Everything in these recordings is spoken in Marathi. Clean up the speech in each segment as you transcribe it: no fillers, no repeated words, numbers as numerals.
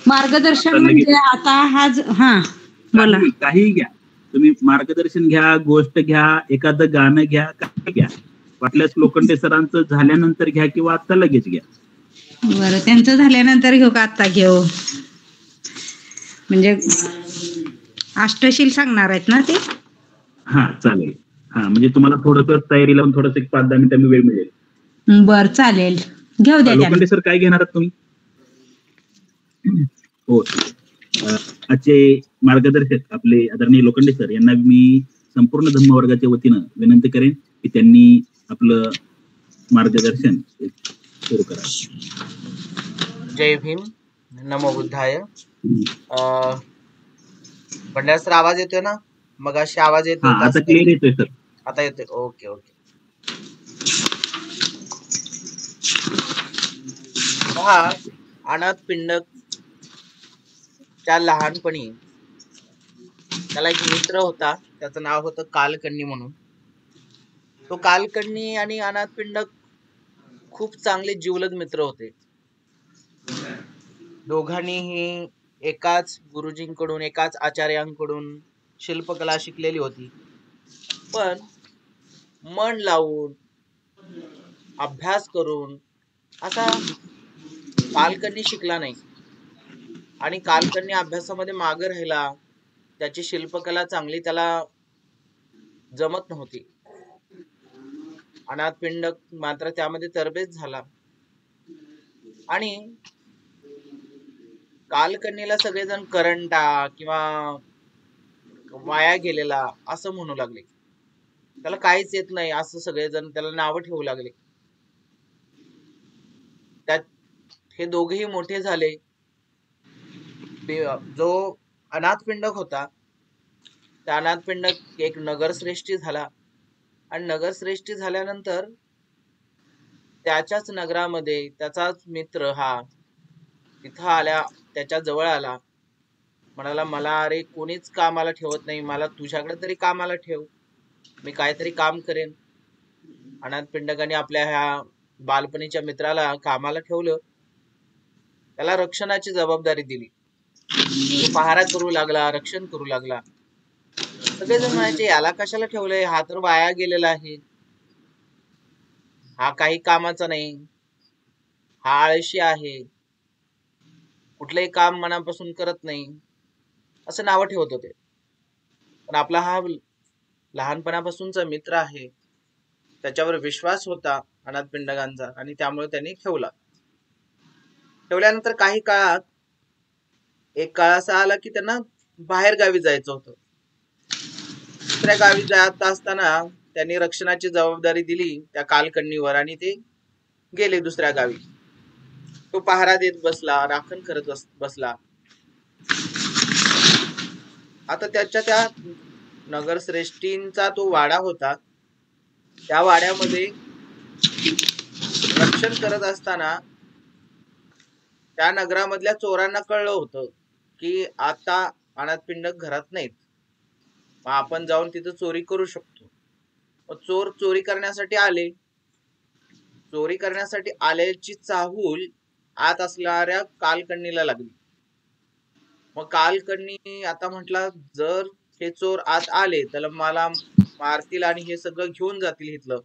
मार्गदर्शन आता लगेच म्हणजे आता हा बोला. काही घ्या तुम्ही, मार्गदर्शन घ्या, गोष्ट घ्या, एखादं गाणं घ्या, काही घ्या. वाटल्यास लोखंडे सरांचं झाल्यानंतर घ्या किंवा आता लगेच घ्या. बरं, त्यांचं झाल्यानंतर घेऊ का आता घेऊ? म्हणजे अष्टशील सांगणार आहेत ना ते? हा चालेल. हा म्हणजे तुम्हाला थोडंसं तयारी लावून थोडंसं 5-10 मिनिटांनी वेळ मिळेल. बर चालेल, घेऊ द्या त्यांना. लोखंडे सर काय घेणार आहात तुम्ही? हो ठीक आहे. आजचे मार्गदर्शक आपले आदरणीय लोखंडे सर यांना मी संपूर्ण धम्मवर्गाच्या वतीनं विनंती करेन की त्यांनी आपलं मार्गदर्शन सुरू करा. जय भीम, नमो बुद्धाय. बंडार सर आवाज येतोय ना? मगाशी आवाज येत नव्हता. आता क्लिअर येतोय सर. आता येतोय. Okay okay. पहा, अनाथ पिंडक त्या लहानपणी त्याला एक मित्र होता, त्याचं नाव होतं कालकन्नी म्हणून. तो कालकन्नी आणि अनाथ पिंडक खूप चांगले जिवलग मित्र होते. दोघांनीही एकाच गुरुजींकडून, एकाच आचार्यांकडून शिल्पकला शिकलेली होती. पण मन लावून अभ्यास करून असा कालकन्नी शिकला नाही आणि कालकन्नी अभ्यासामध्ये मागे राहिला. त्याची शिल्पकला चांगली त्याला जमत नव्हती. अनाथ पिंडक मात्र त्यामध्ये तरबेज झाला आणि कालकन्नीला सगळेजण करंटा किंवा वाया गेलेला असं म्हणू लागले. त्याला काहीच येत नाही असं सगळेजण त्याला नावं ठेवू लागले. त्यात हे दोघेही मोठे झाले. जो अनाथ पिंडक होता त्या अनाथ पिंडक एक नगरश्रेष्ठी झाला आणि नगरश्रेष्ठी झाल्यानंतर त्याच्याच नगरामध्ये त्याचाच मित्र हा तिथं आल्या, त्याच्या जवळ आला, म्हणाला मला अरे कोणीच कामाला ठेवत नाही, मला तुझ्याकडे तरी कामाला ठेव, मी काहीतरी काम करेन. अनाथ पिंडकाने आपल्या ह्या बालपणीच्या मित्राला कामाला ठेवलं. त्याला रक्षणाची जबाबदारी दिली. तो पहारा करू लागला, रक्षण करू लागला. सगळेजण म्हणायचे याला कशाला ठेवलंय, हा तर वाया गेलेला आहे, हा काही कामाचा नाही, हा आळशी आहे, कुठलंही काम मनापासून करत नाही, असं नाव ठेवत होते. पण आपला हा लहानपणापासूनचा मित्र आहे, त्याच्यावर विश्वास होता अनाथ पिंडकांचा आणि त्यामुळे त्यांनी ठेवला. ठेवल्यानंतर काही काळात एक काळ असा आला की त्यांना बाहेर गावी जायचं होतं. दुसऱ्या गावी जात असताना त्यांनी रक्षणाची जबाबदारी दिली त्या कालकन्नीवर आणि ते गेले दुसऱ्या गावी. तो पहारा देत बसला, राखण करत बसला. आता त्याच्या त्या नगरश्रेष्ठींचा तो वाडा होता. त्या वाड्यामध्ये रक्षण करत असताना त्या नगरामधल्या चोरांना कळलं होतं की आता अनाथ पिंडक घरात नाहीत, मग आपण जाऊन तिथं चोरी करू शकतो. मग चोर चोरी करण्यासाठी आले. चोरी करण्यासाठी आल्याची चाहूल आत असणाऱ्या कालकन्नीला लागली. मग कालकन्नी आता म्हटला जर हे चोर आत आले तर मला मारतील आणि हे सगळं घेऊन जातील, इथलं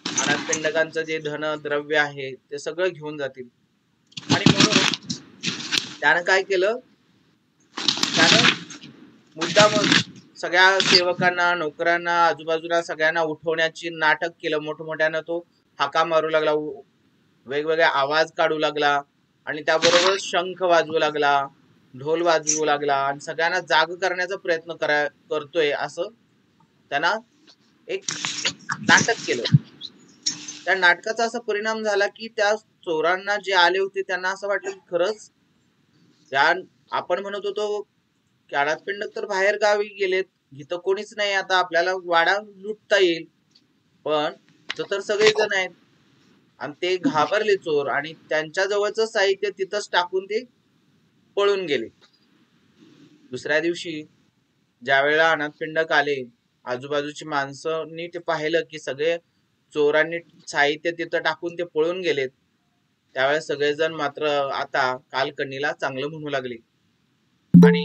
अनाथ पिंडकांचं जे धन द्रव्य आहे ते सगळं घेऊन जातील. आणि म्हणून त्यानं काय केलं, त्यानं मुद्दाम सगळ्या सेवकांना, नोकरांना, आजूबाजूला सगळ्यांना उठवण्याची नाटक केलं. मोठमोठ्यानं तो हाका मारू लागला, वेगवेगळे आवाज काढू लागला आणि त्याबरोबर शंख वाजवू लागला, ढोल वाजवू लागला आणि सगळ्यांना जाग करण्याचा प्रयत्न करतोय असं त्यांना एक नाटक केलं. त्या नाटकाचा असा परिणाम झाला की त्या चोरांना जे आले होते त्यांना असं वाटलं की खरंच त्या आपण म्हणत होतो की अनाथ पिंडक तर बाहेर गावी गेलेत, इथं कोणीच नाही, आता आपल्याला वाडा लुटता येईल, पण तर सगळे जण आहेत. आणि ते घाबरले चोर आणि त्यांच्या जवळचं साहित्य तिथंच टाकून ते पळून गेले. दुसऱ्या दिवशी ज्या वेळेला अनाथ पिंडक आले, आजूबाजूची माणसांनी ते पाहिलं की सगळे चोरांनी साहित्य तिथं टाकून ते पळून गेलेत. त्यावेळेस सगळेजण मात्र आता कालकन्नीला चांगलं म्हणू लागले आणि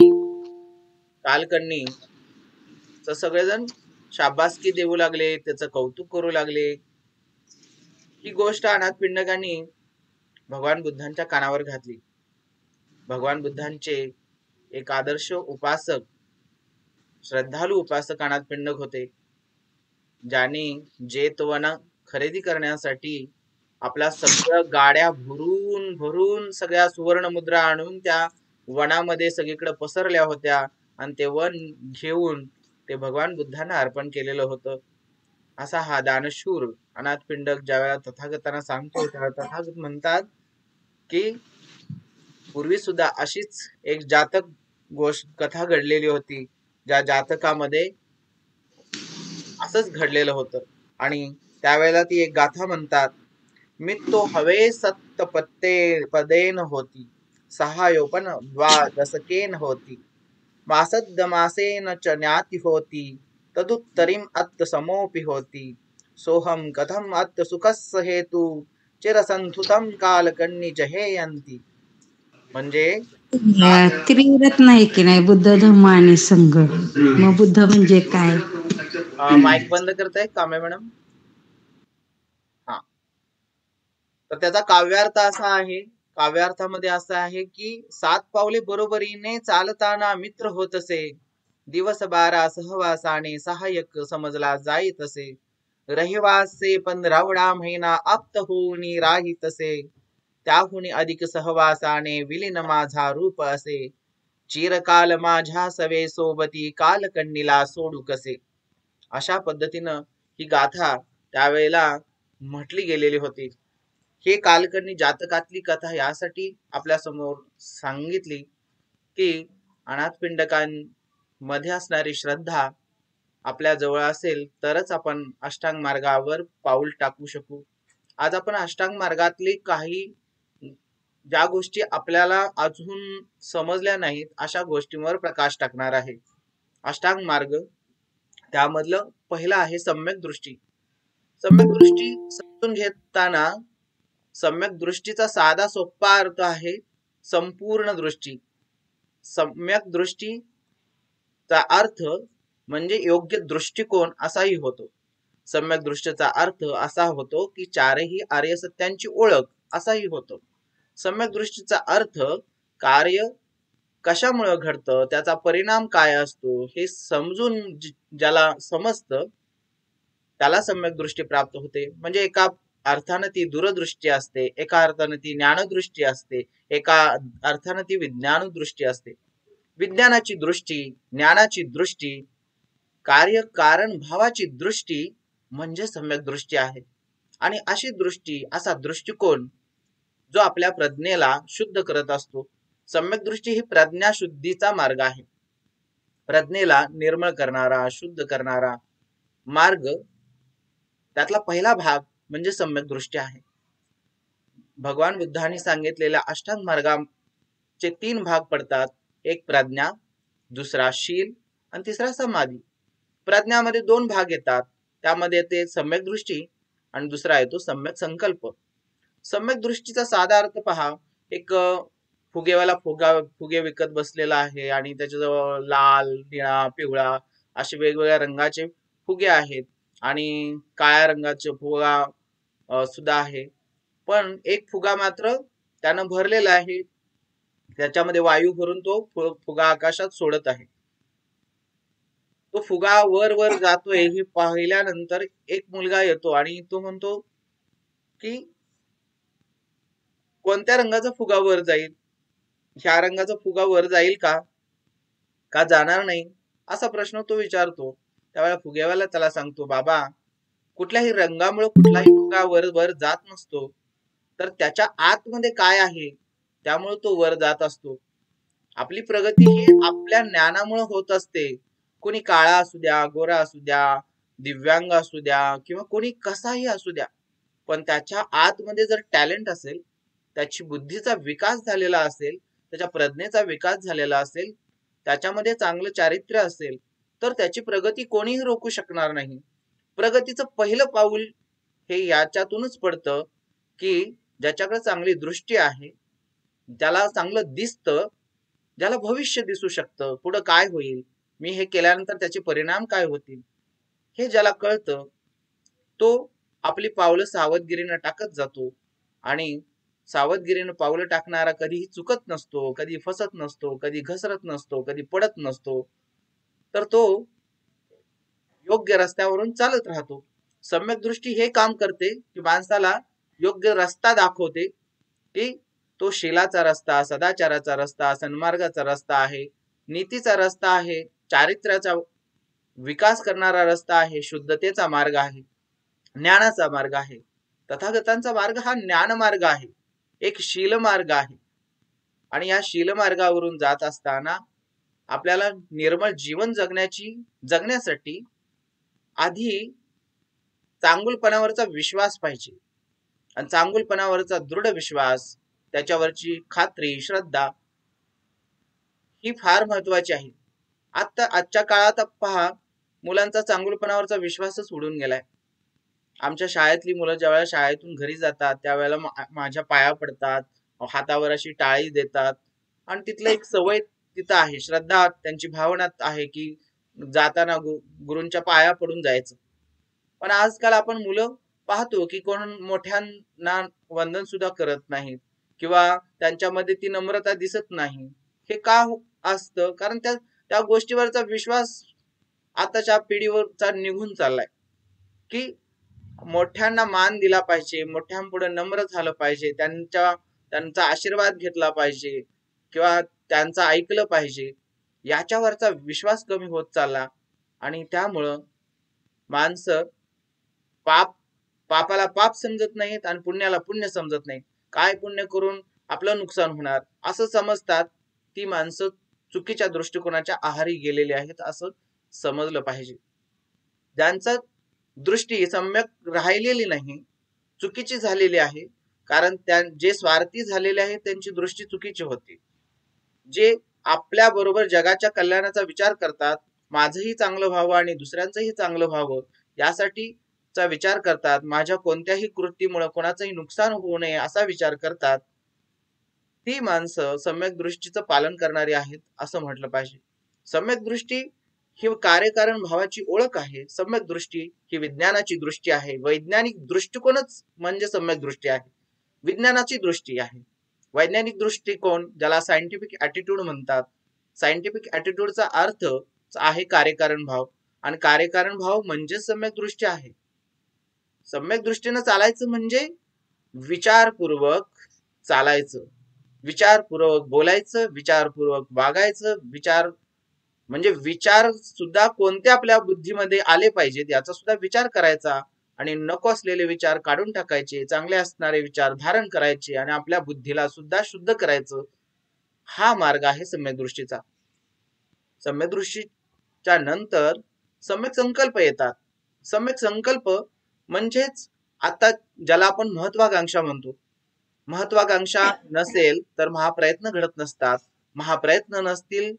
कालकन्नी सगळेजण शाबासकी देऊ लागले, त्याचं कौतुक करू लागले. ही गोष्ट अनाथ पिंडकांनी भगवान बुद्धांच्या कानावर घातली. भगवान बुद्धांचे एक आदर्श उपासक, श्रद्धालू उपासक अनाथ पिंडक होते, ज्यांनी जेतवन खरेदी करण्यासाठी आपल्या सगळ्या गाड्या भरून भरून सगळ्या सुवर्ण मुद्रा आणून त्या वनामध्ये सगळीकडे पसरल्या होत्या आणि ते वन घेऊन ते भगवान बुद्धांना अर्पण केलेलं होतं. असा हा दानशूर अनाथ पिंडक ज्यावेळेला तथागतांना सांगतो त्यावेळेला तथागत म्हणतात की पूर्वी सुद्धा अशीच एक जातक गोष्ट कथा घडलेली होती, ज्या जातकामध्ये असंच घडलेलं होतं. आणि त्यावेळेला ती एक गाथा म्हणतात, मित्तो हवे सत्त पदेन होती, सहायोपन द्वादशकेन होती, मासद्दमासेन च ज्ञाति होती, तदुत्तरीम अत्त समोपि होती, सोहम कथम अत्त सुखस्य हेतु, चिरसंधुतम कालकन्नी जहेयंती. म्हणजे त्रिरत्न आहे की नाही, बुद्ध धम्म आणि संघ. मग बुद्ध म्हणजे काय? माईक बंद करताय कामे मॅडम? हा, तर त्याचा काव्यार्थ असा आहे, काव्यार्थामध्ये असं आहे की 7 पावले बरोबरीने चालताना मित्र होत असे, दिवस 12 सहवासाने सहाय्यक समजला जाईत असे, रहिवासे 15 महिना आप्त होऊनी राहित असे, त्याहुनी अधिक सहवासाने विलीन माझा रूप असे, चिरकाल माझ्या सवे सोबती कालकन्नीला सोडू कसे. अशा पद्धतीनं ही गाथा त्यावेळेला म्हटली गेलेली होती. हे कालकन्नी जातकातली कथा यासाठी आपल्या समोर सांगितली की अनाथ पिंडकांमध्ये असणारी श्रद्धा आपल्या जवळ असेल तरच आपण अष्टांग मार्गावर पाऊल टाकू शकू. आज आपण अष्टांग मार्गातली काही ज्या गोष्टी आपल्याला अजून समजल्या नाहीत अशा गोष्टींवर प्रकाश टाकणार आहे. अष्टांग मार्ग त्यामधलं पहिलं आहे सम्यक दृष्टी. सम्यक दृष्टी समजून घेताना सम्यक दृष्टीचा साधा सोपा अर्थ आहे संपूर्ण दृष्टी. सम्यक दृष्टीचा अर्थ म्हणजे योग्य दृष्टिकोन असाही होतो. सम्यक दृष्टीचा अर्थ असा होतो की चारही आर्य सत्यांची ओळख असाही होतो. सम्यक दृष्टीचा अर्थ कार्य कशामुळे घडतं, त्याचा परिणाम काय असतो हे समजून ज्याला समजतं त्याला सम्यक दृष्टी प्राप्त होते. म्हणजे एका अर्थानं ती दूरदृष्टी असते, एका अर्थानं ती ज्ञानदृष्टी असते, एका अर्थानं ती विज्ञान दृष्टी असते. विज्ञानाची दृष्टी, ज्ञानाची दृष्टी, कार्य कारण भावाची दृष्टी म्हणजे सम्यक दृष्टी आहे. आणि अशी दृष्टी, असा दृष्टिकोन जो आपल्या प्रज्ञेला शुद्ध करत असतो. सम्यक दृष्टी ही प्रज्ञा शुद्धीचा मार्ग आहे. प्रज्ञेला निर्मळ करणारा, शुद्ध करणारा मार्ग, त्यातला पहिला भाग म्हणजे सम्यक दृष्टी आहे. भगवान बुद्धांनी सांगितलेल्या अष्टांग मार्गाचे 3 भाग पडतात. एक प्रज्ञा, दुसरा शील आणि तिसरा समाधी. प्रज्ञामध्ये 2 भाग येतात, त्यामध्ये ते सम्यक दृष्टी आणि दुसरा येतो सम्यक संकल्प. सम्यक दृष्टीचा साधा अर्थ पहा, एक फुगेवाला फुगे विकत बसलेला आहे आणि त्याच्याजवळ लाल, निळा, पिवळा असे वेगवेगळ्या रंगाचे फुगे आहेत आणि काळ्या रंगाचे फुगा सुद्धा आहे. पण एक फुगा मात्र त्यानं भरलेला आहे, त्याच्यामध्ये वायू भरून तो फुगा आकाशात सोडत आहे. तो फुगा वर वर जातोय हे पाहिल्यानंतर एक मुलगा येतो आणि तो म्हणतो की कोणत्या रंगाचा फुगा वर जाईल, ह्या रंगाचा फुगा वर जाईल का जाणार नाही, असा प्रश्न तो विचारतो. त्यावेळेला फुगेवाला त्याला सांगतो, बाबा कुठल्याही रंगामुळे कुठलाही फुगा वर जात नसतो, तर त्याच्या आतमध्ये काय आहे त्यामुळे तो वर जात असतो. आपली प्रगती ही आपल्या ज्ञानामुळे होत असते. कोणी काळा असू द्या, गोरा असू द्या, दिव्यांग असू द्या किंवा कोणी कसाही असू द्या, पण त्याच्या आतमध्ये जर टॅलेंट असेल, त्याची बुद्धीचा विकास झालेला असेल, त्याच्या प्रज्ञेचा विकास झालेला असेल, त्याच्यामध्ये चांगलं चारित्र्य असेल, तर त्याची प्रगती कोणीही रोखू शकणार नाही. प्रगतीचं पहिलं पाऊल हे याच्यातूनच पडतं की ज्याच्याकडे चांगली दृष्टी आहे, ज्याला चांगलं दिसतं, ज्याला भविष्य दिसू शकतं, पुढं काय होईल, मी हे केल्यानंतर त्याचे परिणाम काय होतील, हे ज्याला कळतं, तो आपली पावलं सावधगिरीनं टाकत जातो. आणि सावधगिरीनं पावलं टाकणारा कधीही चुकत नसतो, कधी फसत नसतो, कधी घसरत नसतो, कधी पडत नसतो. तर तो योग्य रस्त्यावरून चालत राहतो. सम्यक दृष्टी हे काम करते की माणसाला योग्य रस्ता दाखवते, की तो शीलाचा रस्ता, सदाचाराचा रस्ता, सन्मार्गाचा रस्ता आहे, नीतीचा रस्ता आहे, चारित्र्याचा विकास करणारा रस्ता आहे, शुद्धतेचा मार्ग आहे, ज्ञानाचा मार्ग आहे. तथागतांचा मार्ग हा ज्ञान मार्ग आहे, एक शील मार्ग आहे. आणि या शील मार्गावरून जात असताना आपल्याला निर्मळ जीवन जगण्यासाठी आधी चांगुलपणावरचा विश्वास पाहिजे. आणि चांगुलपणावरचा दृढ विश्वास, त्याच्यावरची खात्री, श्रद्धा ही फार महत्वाची आहे. आजच्या काळात पहा, मुलांचा चांगुलपणावरचा विश्वासच उडून गेलाय. आमच्या शाळेतली मुलं ज्यावेळेला शाळेतून घरी जातात त्यावेळेला माझ्या पाया पडतात, हातावर अशी टाळी देतात. आणि तिथलं एक सवय तिथं आहे, श्रद्धा त्यांची भावना आहे की जाताना गुरूंच्या पाया पडून जायचं. पण आजकाल आपण मुलं पाहतो की कोण मोठ्यांना वंदन सुद्धा करत नाहीत किंवा त्यांच्यामध्ये ती नम्रता दिसत नाही. हे का असतं? कारण त्या गोष्टीवरचा विश्वास आताच्या पिढीवरचा निघून चाललाय, की मोठ्यांना मान दिला पाहिजे, मोठ्यांपुढे नम्र झालं पाहिजे, त्यांचा आशीर्वाद घेतला पाहिजे किंवा त्यांचं ऐकलं पाहिजे. याच्यावरचा विश्वास कमी होत चालला. आणि त्यामुळं माणसं पापाला पाप समजत नाहीत आणि पुण्याला पुण्य समजत नाहीत. काय पुण्य करून आपलं नुकसान होणार असं समजतात. ती माणसं चुकीच्या दृष्टिकोनाच्या आहारी गेलेली आहेत असं समजलं पाहिजे. ज्यांचं दृष्टी सम्यक राहिलेली नाही, चुकीची झालेली आहे. कारण जे स्वार्थी झालेले आहेत त्यांची दृष्टी चुकीची होती. जे आपल्या बरोबर जगाच्या कल्याणाचा विचार करतात, माझंही चांगलं व्हावं आणि दुसऱ्यांचंही चांगलं व्हावं यासाठीचा विचार करतात, माझ्या कोणत्याही कृतीमुळे कोणाचंही नुकसान होऊ नये असा विचार करतात, ती माणसं सम्यक दृष्टीचं पालन करणारी आहेत असं म्हटलं पाहिजे. सम्यक दृष्टी ही कार्यकारण भावाची ओळख आहे. सम्यक दृष्टी ही विज्ञानाची दृष्टी आहे. वैज्ञानिक दृष्टिकोनच म्हणजे सम्यक दृष्टी आहे, विज्ञानाची दृष्टी आहे. वैज्ञानिक दृष्टिकोन ज्याला सायंटिफिक ॲटिट्यूड म्हणतात. सायंटिफिक ॲटिट्यूडचा अर्थ आहे कार्यकारण भाव, आणि कार्यकारण भाव म्हणजे सम्यक दृष्टी आहे. सम्यक दृष्टीनं चालायचं म्हणजे विचारपूर्वक चालायचं, विचारपूर्वक बोलायचं, विचारपूर्वक वागायचं. विचार सुद्धा कोणते आपल्या बुद्धीमध्ये आले पाहिजेत याचा सुद्धा विचार करायचा, आणि नको असलेले विचार काढून टाकायचे, चांगले असणारे विचार धारण करायचे आणि आपल्या बुद्धीला सुद्धा शुद्ध करायचं. हा मार्ग आहे सम्यक दृष्टीचा. सम्यक दृष्टीच्या नंतर सम्यक संकल्प येतात. सम्यक संकल्प म्हणजेच आता ज्याला आपण महत्वाकांक्षा म्हणतो. महत्वाकांक्षा नसेल तर महाप्रयत्न घडत नसतात, महाप्रयत्न नसतील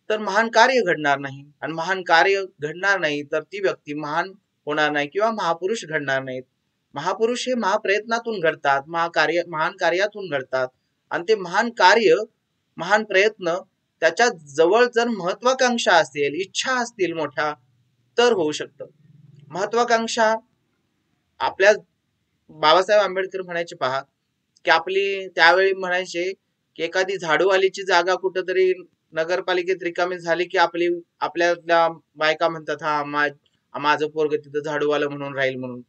तर महान कार्य घडणार नाही, आणि महान कार्य घडणार नाही तर ती व्यक्ती महान होणार नाही किंवा महापुरुष घडणार नाहीत. महापुरुष हे महाप्रयत्नातून घडतात, महान कार्यातून घडतात. आणि ते महान कार्य, महान प्रयत्न त्याच्या जवळ जर महत्वाकांक्षा असेल, इच्छा असतील मोठ्या, तर होऊ शकतं. महत्वाकांक्षा आपल्या बाबासाहेब आंबेडकर म्हणायचे पहा, की आपली त्यावेळी म्हणायचे की एखादी झाडूवालीची जागा कुठंतरी नगरपालिकेत रिकामी झाली की आपल्या बायका म्हणतात, हा माझं पोरग तिथं झाडूवालं म्हणून राहील म्हणून.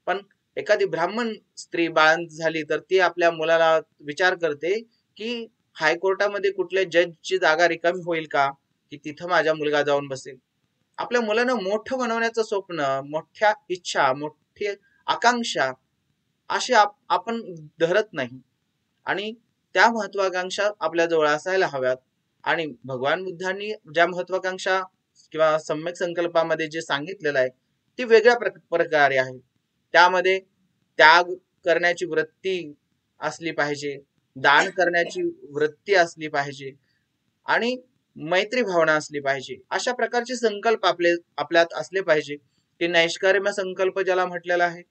पण एखादी ब्राह्मण स्त्री बाळंत झाली तर ती आपल्या मुलाला विचार करते की हायकोर्टामध्ये कुठल्या जजची जागा रिकामी होईल का, की तिथं माझा मुलगा जाऊन बसेल. आपल्या मुलांना मोठं बनवण्याचं स्वप्न, मोठ्या इच्छा, मोठी आकांक्षा अशी आपण धरत नाही. आणि त्या महत्वाकांक्षा आपल्या जवळ असायला हव्यात. आणि भगवान बुद्धांनी ज्या महत्वाकांक्षा किंवा सम्यक संकल्पामध्ये जे सांगितलेलं आहे ती वेगळ्या प्रकारे आहे. त्यामध्ये त्याग करण्याची वृत्ती असली पाहिजे, दान करण्याची वृत्ती असली पाहिजे आणि मैत्री भावना असली पाहिजे. अशा प्रकारचे संकल्प आपल्यात असले पाहिजे. की नैष्कर्म्य संकल्प ज्याला म्हटलेला आहे,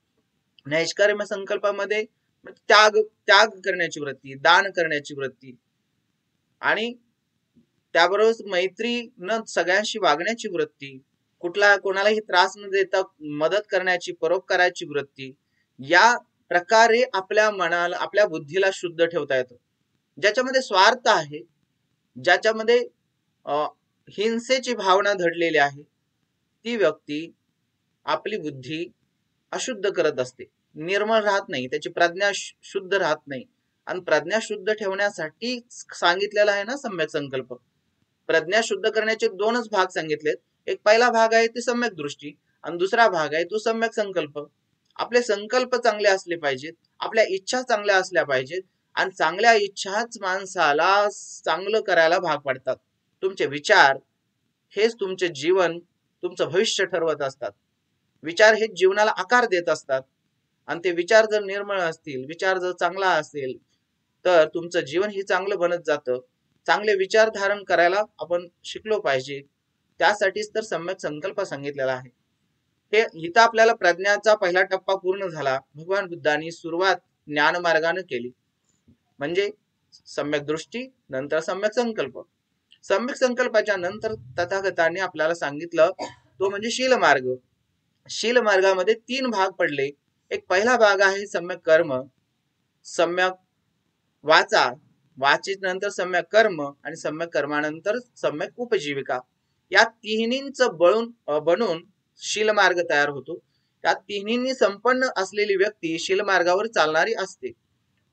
नैष्कर्म्य संकल्पामध्ये त्याग त्याग करण्याची वृत्ती, दान करण्याची वृत्ती आणि त्याबरोबर मैत्री न सगळ्यांशी वागण्याची वृत्ती, कोणालाही त्रास न देता मदत करण्याची, परोपकाराची वृत्ती, या प्रकारे आपल्या मनाला, आपल्या बुद्धीला शुद्ध ठेवता येतं. ज्याच्यामध्ये स्वार्थ आहे, ज्याच्यामध्ये हिंसेची भावना दडलेली आहे, ती व्यक्ती आपली बुद्धी अशुद्ध करत असते, निर्मळ राहत नाही, त्याची प्रज्ञा शुद्ध राहत नाही. आणि प्रज्ञा शुद्ध ठेवण्यासाठी सांगितलेला आहे ना सम्यक संकल्प. प्रज्ञा शुद्ध करण्याचे दोनच भाग सांगितलेत. एक पहिला भाग आहे ते सम्यक दृष्टी आणि दुसरा भाग आहे तो सम्यक संकल्प. आपले संकल्प चांगले असले पाहिजेत, आपल्या इच्छा चांगल्या असल्या पाहिजेत आणि चांगल्या इच्छाच माणसाला चांगलं करायला भाग पडतात. तुमचे विचार हेच तुमचे जीवन, तुमचं भविष्य ठरवत असतात. विचार हे जीवनाला आकार देत असतात आणि ते विचार जर निर्मळ असतील, विचार जर चांगला असेल तर तुमचं जीवन हे चांगलं बनत जातं. चांगले विचार धारण करायला आपण शिकलो पाहिजे. त्यासाठीच तर सम्यक संकल्प सांगितलेला आहे. हे इथं आपल्याला प्रज्ञाचा पहिला टप्पा पूर्ण झाला. भगवान बुद्धांनी सुरुवात ज्ञान मार्गाने केली, म्हणजे सम्यक दृष्टी, नंतर सम्यक संकल्प. सम्यक संकल्पाच्या नंतर तथागतांनी आपल्याला सांगितलं तो म्हणजे शील मार्ग. शील मार्गामध्ये 3 भाग पडले. एक पहिला भाग आहे सम्यक कर्म, सम्यक वाचा, वाचेनंतर सम्यक कर्म आणि सम्यक कर्मानंतर सम्यक उपजीविका. या तिन्हींचं बनून शील मार्ग तयार होतो. या तिन्हींनी संपन्न असलेली व्यक्ती शील मार्गावर चालणारी असते.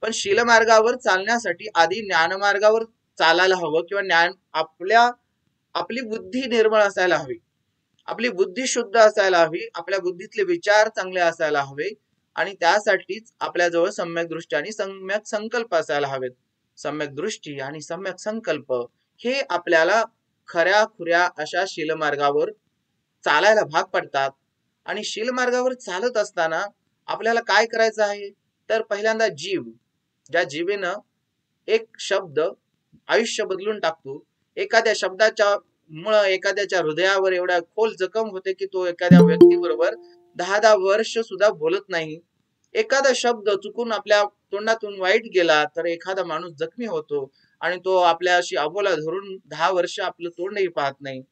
पण शील मार्गावर चालण्यासाठी आधी ज्ञान मार्गावर चालायला हवं, किंवा आपली बुद्धी निर्मळ असायला हवी, आपली बुद्धी शुद्ध असायला हवी, आपल्या बुद्धीतले विचार चांगले असायला हवे आणि त्यासाठीच आपल्याजवळ सम्यक दृष्टी आणि सम्यक संकल्प असायला हवेत. सम्यक दृष्टी आणि सम्यक संकल्प हे आपल्याला खऱ्या खुऱ्या अशा शीलमार्गावर चालायला भाग पडतात. आणि शीलमार्गावर चालत असताना आपल्याला काय करायचं आहे तर पहिल्यांदा ज्या जीवेनं एक शब्द आयुष्य बदलून टाकतो, एखाद्या शब्दाच्या मुळे एखाद्याच्या हृदयावर एवढा खोल जखम होते की तो एखाद्या व्यक्तीबरोबर 10-10 वर्ष सुद्धा बोलत नाही. एखादा शब्द चुकून आपल्या तोंडातून वाईट गेला तर एखादा माणूस जखमी होतो आणि तो आपल्याशी अबोला धरून 10 वर्ष आपलं तोंडही पाहत नाही.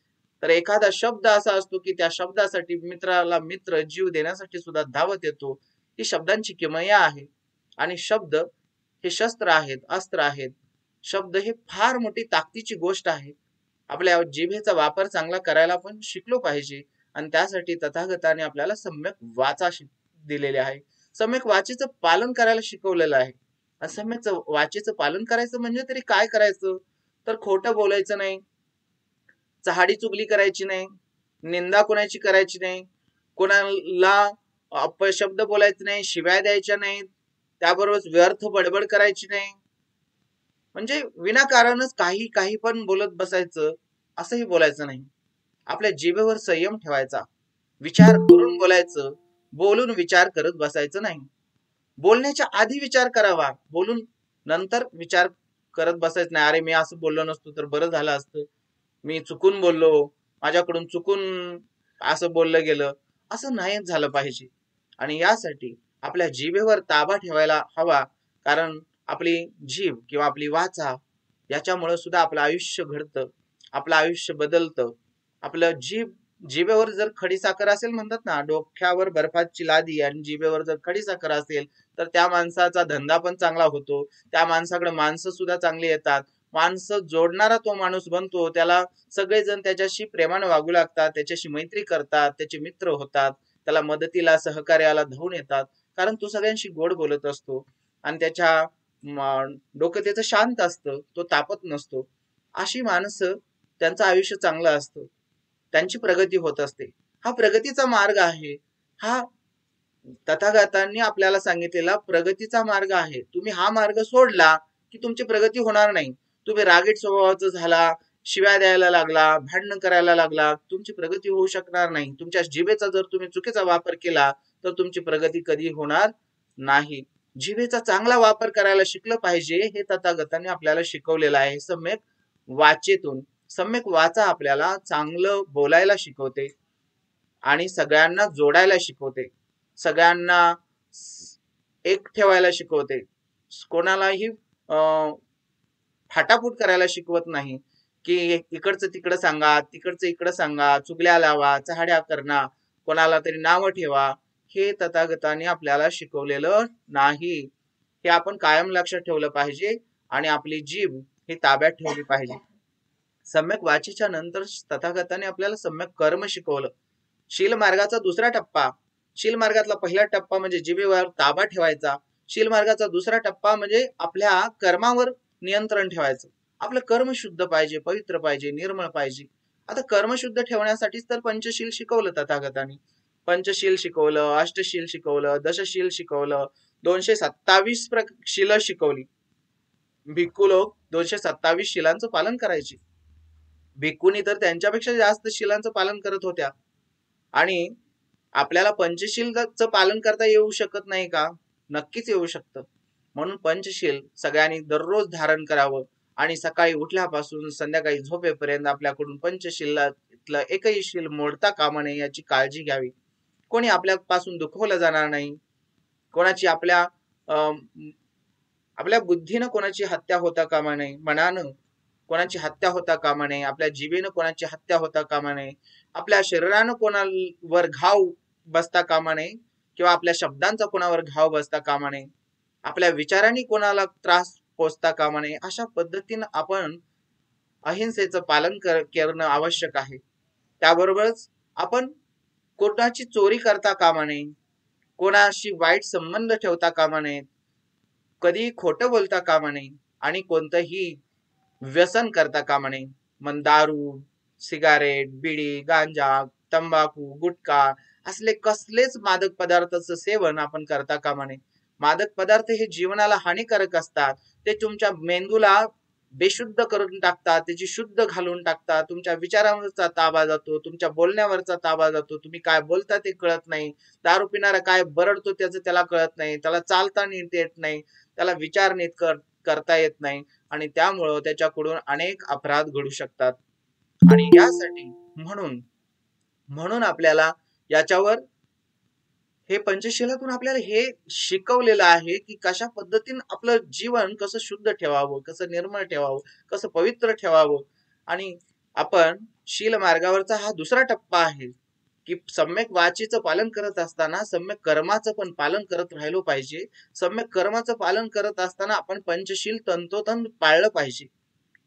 तर एखादा शब्द असा असतो की त्या शब्दासाठी मित्राला मित्र जीव देण्यासाठी सुद्धा धावत येतो. ही शब्दांची किमया आहे. आणि शब्द हे शस्त्र आहेत, अस्त्र आहेत. शब्द हे फार मोठी ताकदीची गोष्ट आहे. आपल्या जिभेचा वापर चांगला करायला पण शिकलो पाहिजे आणि त्यासाठी तथागताने आपल्याला सम्यक वाचा दिलेले आहे. सम्यक वाचेचं पालन करायला शिकवलेलं आहे. आणि सम्यक वाचेचं पालन करायचं म्हणजे तरी काय करायचं तर खोटं बोलायचं नाही, चहाडी चुगली करायची नाही, निंदा कोणाची करायची नाही, कोणाला अपशब्द बोलायचे नाही, शिव्या द्यायच्या नाहीत, त्याबरोबर व्यर्थ बडबड करायची नाही. म्हणजे विनाकारणच काही पण बोलत बसायचं असंही बोलायचं नाही. आपल्या जिभेवर संयम ठेवायचा, विचार करून बोलायचं, बोलून विचार करत बसायचं नाही. बोलण्याच्या आधी विचार करावा, बोलून नंतर विचार करत बसायचं नाही. अरे मी असं बोललो नसतो तर बरं झालं असतं, मी चुकून बोललो, माझ्याकडून चुकून असं बोललं गेलं, असं नाही झालं पाहिजे. आणि यासाठी आपल्या जिभेवर ताबा ठेवायला हवा, कारण आपली जीभ किंवा आपली वाचा याच्यामुळे सुद्धा आपलं आयुष्य घडतं, आपलं आयुष्य बदलतं. आपलं जिभेवर जर खडीसाखर असेल, म्हणतात ना डोक्यावर बर्फाची लादी आणि जिभेवर जर खडीसाखर असेल तर त्या माणसाचा धंदा पण चांगला होतो, त्या माणसाकडे माणसं सुद्धा चांगली येतात, माणसं जोडणारा तो माणूस बनतो, त्याला सगळेजण त्याच्याशी प्रेमाने वागू लागतात, त्याच्याशी मैत्री करतात, त्याचे मित्र होतात, त्याला मदतीला सहकार्याला धावून येतात, कारण तो सगळ्यांशी गोड बोलत असतो आणि त्याच्या डोकं त्याचं शांत असतं, तो तापत नसतो. अशी माणसं त्यांचं आयुष्य चांगलं असतं, त्यांची प्रगती होत असते. हा प्रगतीचा मार्ग आहे, हा तथागतांनी आपल्याला सांगितलेला प्रगतीचा मार्ग आहे. तुम्ही हा मार्ग सोडला की तुमची प्रगती होणार नाही. तुम्ही रागीट स्वभावाचा झाला, शिव्या द्यायला लागला, भांडण करायला लागला, तुमची प्रगती होऊ शकणार नाही. तुमच्या जिभेचा जर तुम्ही चुकीचा वापर केला तर तुमची प्रगती कधी होणार नाही. जिभेचा चांगला वापर करायला शिकलं पाहिजे, हे तथागतांनी आपल्याला शिकवलेलं आहे. सम्यक वाचेतून सम्यक वाचा आपल्याला चांगलं बोलायला शिकवते आणि सगळ्यांना जोडायला शिकवते, सगळ्यांना एक ठेवायला शिकवते. कोणालाही फाटाफूट करायला शिकवत नाही, की इकडचं तिकडं सांगा, तिकडचं इकडं सांगा, चुगल्या लावा, चहाड्या करणा, कोणाला तरी नावं ठेवा. हे तथागतांनी आपल्याला शिकवलेलं नाही. हे आपण कायम लक्षात ठेवलं पाहिजे आणि आपली जीभ ही ताब्यात ठेवली पाहिजे. सम्यक वाचीच्या नंतर तथागताने आपल्याला सम्यक कर्म शिकवलं. शील मार्गाचा दुसरा टप्पा, शील मार्गातला पहिला टप्पा म्हणजे जिभेवर ताबा ठेवायचा. शील मार्गाचा दुसरा टप्पा म्हणजे आपल्या कर्मावर नियंत्रण ठेवायचं. आपलं कर्म शुद्ध पाहिजे, पवित्र पाहिजे, निर्मळ पाहिजे. आता कर्म शुद्ध ठेवण्यासाठीच तर पंचशील शिकवलं तथागतांनी. पंचशील शिकवलं, अष्टशील शिकवलं, दशशील शिकवलं, 227 शील शिकवली. भिक्खू लोक 227 शिलांचं पालन करायचे. भिक्खूनी तर त्यांच्यापेक्षा जास्त शिलांचं पालन करत होत्या. आणि आपल्याला पंचशीलचं पालन करता येऊ शकत नाही का? नक्कीच येऊ शकतं. म्हणून पंचशील सगळ्यांनी दररोज धारण करावं आणि सकाळी उठल्यापासून संध्याकाळी झोपेपर्यंत आपल्याकडून पंचशीलातलं एकही शील मोडता कामा नये याची काळजी घ्यावी. कोणी आपल्यापासून दुखवलं जाणार नाही. कोणाची आपल्या बुद्धीनं कोणाची हत्या होता कामा नये, मनानं कोणाची हत्या होता कामा नये, आपल्या जीवेनं कोणाची हत्या होता कामा नये, आपल्या शरीरानं कोणावर घाव बसता कामा नये किंवा आपल्या शब्दांचा कोणावर घाव बसता कामा नये, आपल्या विचारांनी कोणाला त्रास पोचता कामा नये. अशा पद्धतीनं आपण अहिंसेचं पालन करणं आवश्यक आहे. त्याबरोबरच आपण कोणाची चोरी करता कामा नये, कोणाशी वाईट संबंध ठेवता कामा नये, कधी खोटं बोलता कामा नये आणि कोणतंही व्यसन करता कामा नये. मग दारू, सिगारेट, बिडी, गांजा, तंबाखू, गुटखा असले कसलेच मादक पदार्थाचं सेवन आपण करता कामा नये. मादक पदार्थ हे जीवनाला हानिकारक असतात. ते तुमच्या मेंदूला बेशुद्ध करून टाकतात, त्याची शुद्ध घालून टाकतात. तुमच्या विचारांवरचा ताबा जातो, तुमच्या बोलण्यावरचा ताबा जातो. तुम्ही काय बोलता ते कळत नाही. दारू पिणारा काय बरडतो त्याचं त्याला कळत नाही. त्याला चालता नीट येत नाही, त्याला विचार नीट करता येत नाही आणि त्यामुळं त्याच्याकडून अनेक अपराध घडू शकतात. आणि यासाठी म्हणून आपल्याला याच्यावर हे पंचशीलातून आपल्याला हे शिकवलेलं आहे की कशा पद्धतीने आपलं जीवन कसं शुद्ध ठेवावं, कसं निर्मळ ठेवावं, कसं पवित्र ठेवावं. आणि आपण शील मार्गावरचा हा दुसरा टप्पा आहे की सम्यक वाचीचं पालन करत असताना सम्यक कर्माचं पण पालन करत राहिलो पाहिजे. सम्यक कर्माचं पालन करत असताना आपण पंचशील तंतोतंत पाळलं पाहिजे.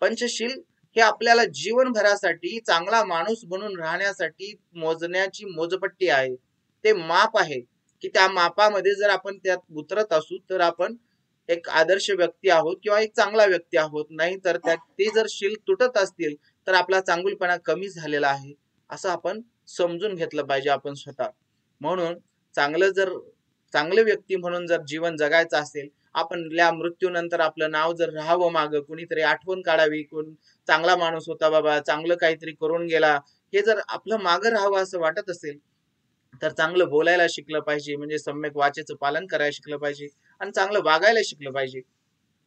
पंचशील हे आपल्याला जीवनभरासाठी चांगला माणूस बनून राहण्यासाठी मोजण्याची मोजपट्टी आहे. ते माप आहे की त्या मापामध्ये जर आपण त्यात उतरत असू तर आपण एक आदर्श व्यक्ती आहोत किंवा एक चांगला व्यक्ती आहोत. नाही तर ते जर शील तुटत असतील तर आपला चांगुलपणा कमी झालेला आहे असं आपण समजून घेतलं पाहिजे आपण स्वतः. म्हणून चांगले व्यक्ती म्हणून जर जीवन जगायचं असेल, आपल्या मृत्यूनंतर आपलं नाव जर राहावं मागं, कुणीतरी आठवण काढावी, कोण चांगला माणूस होता बाबा, चांगलं काहीतरी करून गेला, हे जर आपलं मागं राहावं असं वाटत असेल तर चांगलं बोलायला शिकलं पाहिजे, म्हणजे सम्यक वाचेचं पालन करायला शिकलं पाहिजे आणि चांगलं वागायला शिकलं पाहिजे,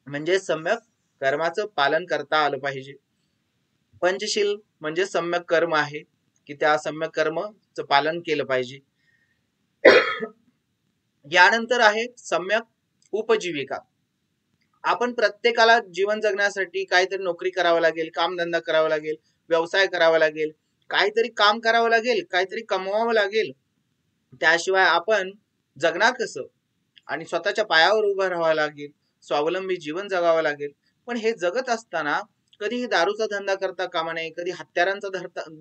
म्हणजे सम्यक कर्माचं पालन करता आलं पाहिजे. पंचशील म्हणजे सम्यक कर्म आहे की त्या सम्यक कर्मचं पालन केलं पाहिजे. यानंतर आहे सम्यक उपजीविका. आपण प्रत्येकाला जीवन जगण्यासाठी काहीतरी नोकरी करावं लागेल, कामधंदा करावा लागेल, व्यवसाय करावा लागेल, काहीतरी काम करावं लागेल, काहीतरी कमवावं लागेल. त्याशिवाय आपण जगणार कसं आणि स्वतःच्या पायावर उभं राहावं लागेल, स्वावलंबी जीवन जगावं लागेल. पण हे जगत असताना कधी दारूचा धंदा करता कामा नये, कधी हत्यारांचा